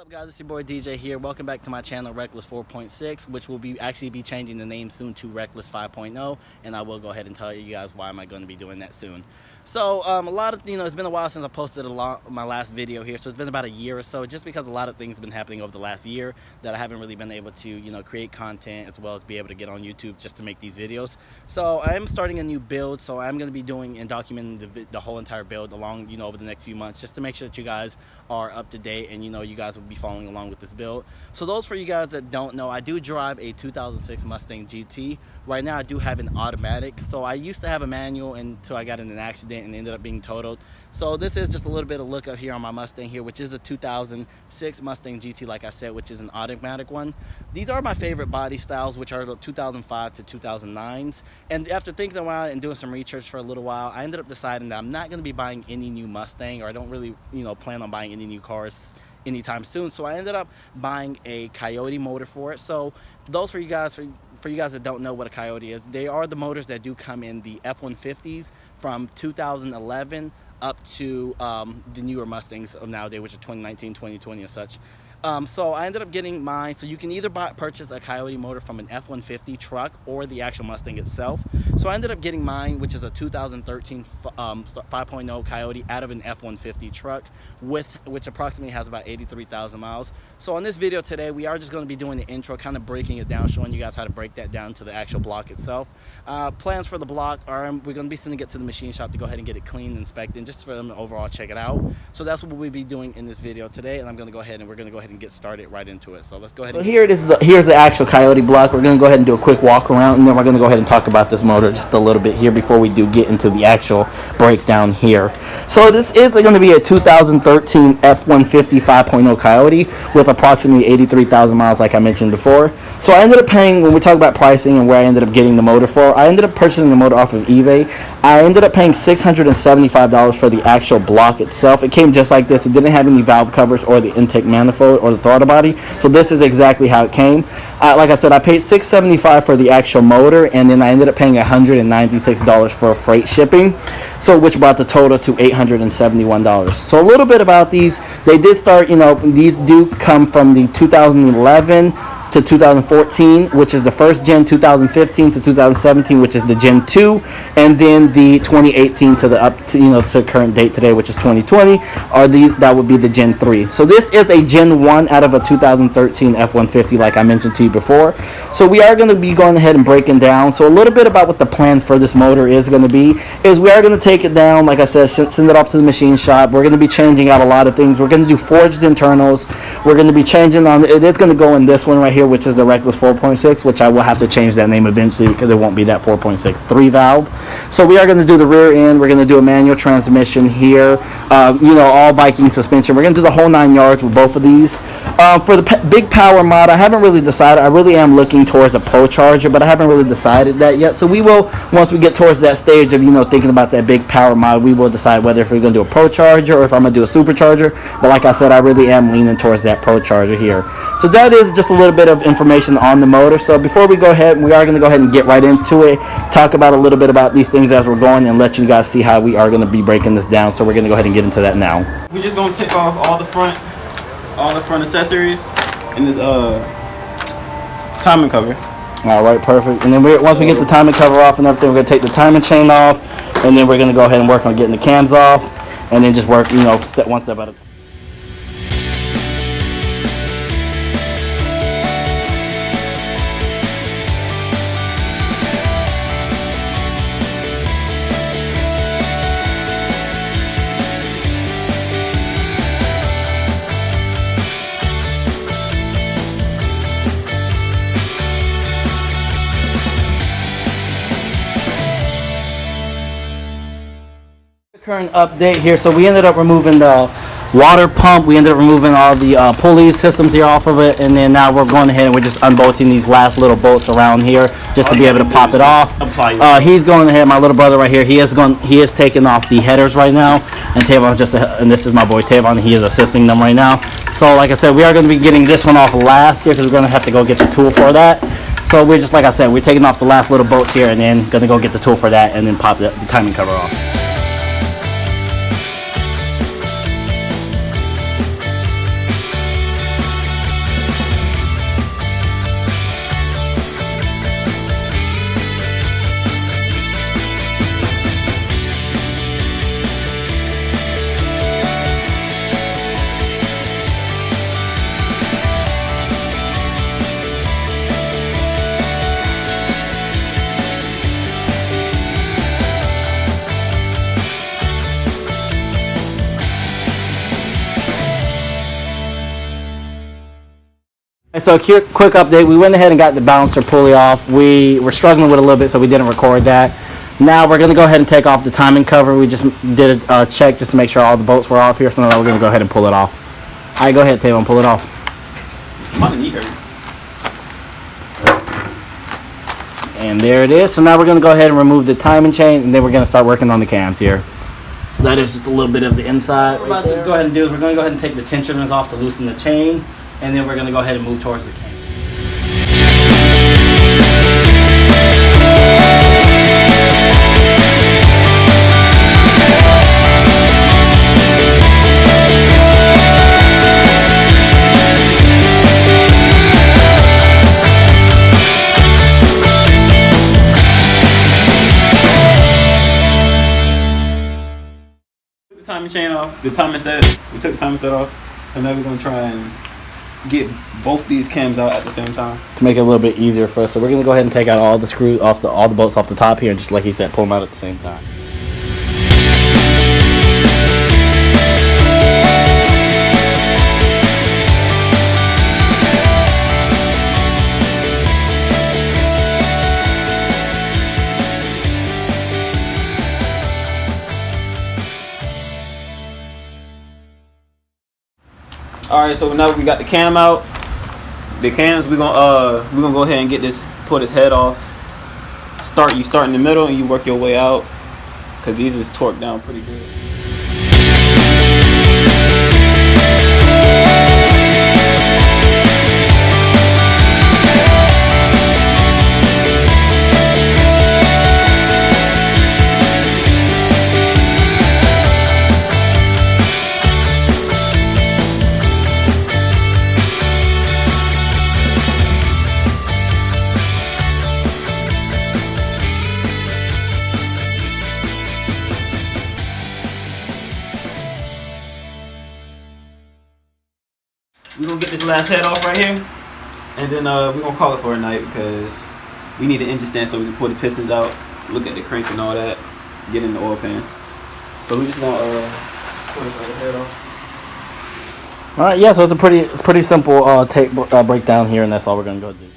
What's up, guys? It's your boy DJ here. Welcome back to my channel Reckless 4.6, which will be changing the name soon to Reckless 5.0, and I will go ahead and tell you guys why am I going to be doing that soon. So a lot of it's been a while since I posted my last video here, so it's been about a year or so, just because a lot of things have been happening over the last year that I haven't really been able to create content as well as be able to get on YouTube just to make these videos. So I am starting a new build, so I'm going to be doing and documenting the whole entire build along over the next few months, just to make sure that you guys are up to date and you guys will be following along with this build. So those for you guys that don't know, I do drive a 2006 Mustang GT. Right now I do have an automatic, so I used to have a manual until I got in an accident and ended up being totaled. So this is just a little bit of look up here on my Mustang here, which is a 2006 Mustang GT, like I said, which is an automatic one. These are my favorite body styles, which are the 2005 to 2009s. And after thinking about it and doing some research for a little while, I ended up deciding that I'm not going to be buying any new Mustang, or I don't really plan on buying any new cars anytime soon. So I ended up buying a Coyote motor for it. So those for you guys that don't know what a Coyote is, they are the motors that do come in the F-150s from 2011 up to the newer Mustangs of nowadays, which are 2019, 2020 and such. So I ended up getting mine. So you can either purchase a Coyote motor from an F-150 truck or the actual Mustang itself. So I ended up getting mine, which is a 2013 5.0 Coyote out of an F-150 truck, which approximately has about 83,000 miles. So on this video today, we are just going to be doing the intro, kind of breaking it down, showing you guys how to break that down to the actual block itself. Plans for the block are we're going to be sending it to the machine shop to go ahead and get it cleaned, inspected, just for them to overall check it out. So that's what we'll be doing in this video today, and we're going to go ahead and get started right into it. So let's go ahead. So here it is. Here's the actual Coyote block. We're going to go ahead and do a quick walk around, and then we're going to go ahead and talk about this motor just a little bit here before we do get into the actual breakdown here. So this is going to be a 2013 F-150 5.0 Coyote with approximately 83,000 miles, like I mentioned before. So I ended up paying, when we talk about pricing and where I ended up getting the motor for, I ended up purchasing the motor off of eBay. I ended up paying $675 for the actual block itself. It came just like this. It didn't have any valve covers or the intake manifold or the throttle body. So this is exactly how it came. Like I said, I paid $675 for the actual motor, and then I ended up paying $196 for freight shipping. So which brought the total to $871. So a little bit about these. They did start, these do come from the 2011 to 2014, which is the first gen, 2015 to 2017, which is the Gen 2, and then the 2018 to the up to to current date today, which is 2020, that would be the Gen 3. So this is a Gen 1 out of a 2013 F-150, like I mentioned to you before. So we are going to be going ahead and breaking down. So a little bit about what the plan for this motor is going to be is we are going to take it down, like I said, send it off to the machine shop. We're going to be changing out a lot of things. We're going to do forged internals. We're going to be changing on it. Is going to go in this one right here, which is the Reckless 4.6, which I will have to change that name eventually because it won't be that 4.63 valve. So we are going to do the rear end. We're going to do a manual transmission here, all Viking suspension. We're going to do the whole 9 yards with both of these. For the big power mod, I haven't really decided. I really am looking towards a Pro Charger, but I haven't really decided that yet. So we will, once we get towards that stage of thinking about that big power mod, we will decide whether if we're going to do a Pro Charger or if I'm going to do a Supercharger. But like I said, I really am leaning towards that Pro Charger here. So that is just a little bit of information on the motor. So before we go ahead, we are going to go ahead and get right into it, talk about a little bit about these things as we're going, and let you guys see how we are going to be breaking this down. So we're going to go ahead and get into that now. We're just going to take off all the front accessories and this timing cover. All right, perfect. And then once we get the timing cover off and everything, we're going to take the timing chain off, and then we're going to go ahead and work on getting the cams off, and then just work, one step at a time. Current update here. So we ended up removing the water pump. We ended up removing all the pulley systems here off of it, and then now we're going ahead and we're just unbolting these last little bolts around here just to be able to pop it off. He's going ahead. My little brother right here. He is taking off the headers right now, and Tavon's and this is my boy Tavon. He is assisting them right now. So like I said, we are going to be getting this one off last here because we're going to have to go get the tool for that. So we're just, like I said, we're taking off the last little bolts here, and then going to go get the tool for that, and then pop the timing cover off. so quick update. We went ahead and got the balancer pulley off. We were struggling with it a little bit, so we didn't record that. Now we're going to go ahead and take off the timing cover. We just did a check just to make sure all the bolts were off here, so now we're going to go ahead and pull it off. All right, go ahead, Tavon, pull it off. And there it is. So now we're going to go ahead and remove the timing chain, and then we're going to start working on the cams here. So that is just a little bit of the inside. What we're about to go ahead and do is we're going to go ahead and take the tensioners off to loosen the chain, and then we're going to go ahead and move towards the cam. Timing chain off, the timing set. We took the timing set off, so now we're gonna try and get both these cams out at the same time to make it a little bit easier for us. So we're gonna go ahead and take out all the screws off all the bolts off the top here, and just like he said, pull them out at the same time. Alright, so now we got the cam out. The cams, we're gonna go ahead and pull this head off. You start in the middle and you work your way out, because these is torqued down pretty good. We're gonna get this last head off right here, and then we're gonna call it for a night, because we need an engine stand so we can pull the pistons out, look at the crank and all that, get in the oil pan. So we just gonna pull the head off. All right, yeah. So it's a pretty simple tape breakdown here, and that's all we're gonna go do.